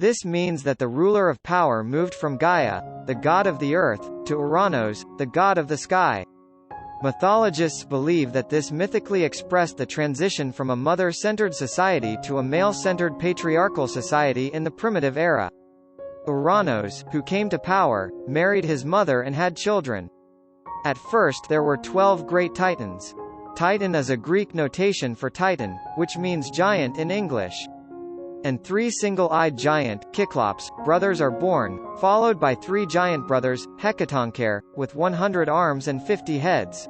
This means that the ruler of power moved from Gaia, the god of the earth, to Uranos, the god of the sky. Mythologists believe that this mythically expressed the transition from a mother-centered society to a male-centered patriarchal society in the primitive era. Uranos, who came to power, married his mother and had children. At first there were 12 great titans. Titan is a Greek notation for Titan, which means giant in English. And 3 single-eyed giant Cyclops, brothers are born, followed by 3 giant brothers, Hecatoncheir, with 100 arms and 50 heads.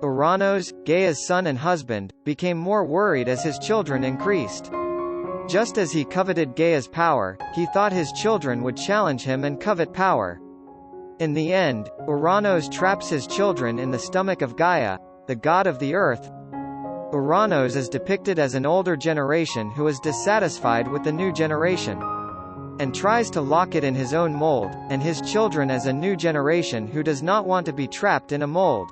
Uranos, Gaia's son and husband, became more worried as his children increased. Just as he coveted Gaia's power, he thought his children would challenge him and covet power. In the end, Uranos traps his children in the stomach of Gaia, the god of the earth. Uranos is depicted as an older generation who is dissatisfied with the new generation, and tries to lock it in his own mold, and his children as a new generation who does not want to be trapped in a mold.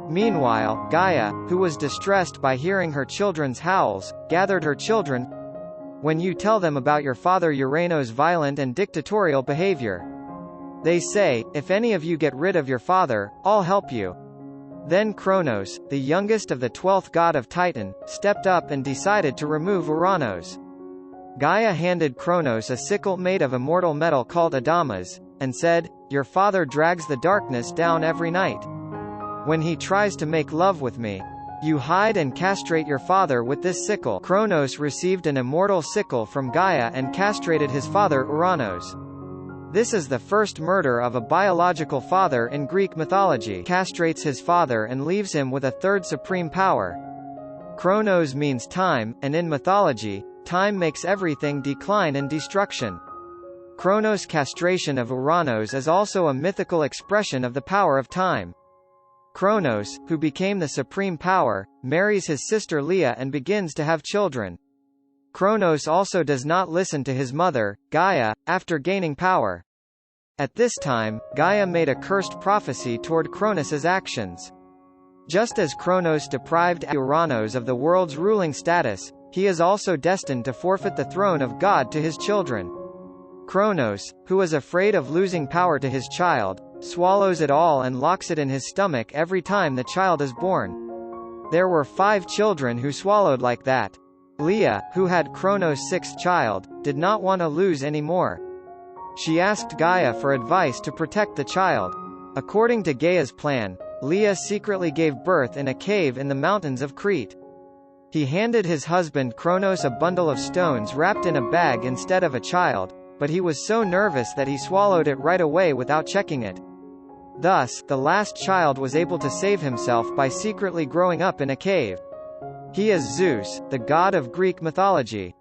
Meanwhile, Gaia, who was distressed by hearing her children's howls, gathered her children. When you tell them about your father Uranos' violent and dictatorial behavior, they say, if any of you get rid of your father, I'll help you. Then Kronos, the youngest of the 12th god of Titan, stepped up and decided to remove Uranos. Gaia handed Kronos a sickle made of immortal metal called adamas, and said, your father drags the darkness down every night. When he tries to make love with me, you hide and castrate your father with this sickle. Kronos received an immortal sickle from Gaia and castrated his father Uranos. This is the first murder of a biological father in Greek mythology. Castrates his father and leaves him with a third supreme power. Kronos means time, and in mythology, time makes everything decline and destruction. Kronos' castration of Uranos is also a mythical expression of the power of time. Kronos, who became the supreme power, marries his sister Leia and begins to have children. Kronos also does not listen to his mother, Gaia, after gaining power. At this time, Gaia made a cursed prophecy toward Kronos' actions. Just as Kronos deprived Uranos of the world's ruling status, he is also destined to forfeit the throne of God to his children. Kronos, who is afraid of losing power to his child, swallows it all and locks it in his stomach every time the child is born. There were 5 children who swallowed like that. Leia, who had Kronos' 6th child, did not want to lose any more. She asked Gaia for advice to protect the child. According to Gaia's plan, Leia secretly gave birth in a cave in the mountains of Crete. He handed his husband Kronos a bundle of stones wrapped in a bag instead of a child, but he was so nervous that he swallowed it right away without checking it. Thus, the last child was able to save himself by secretly growing up in a cave. He is Zeus, the god of Greek mythology.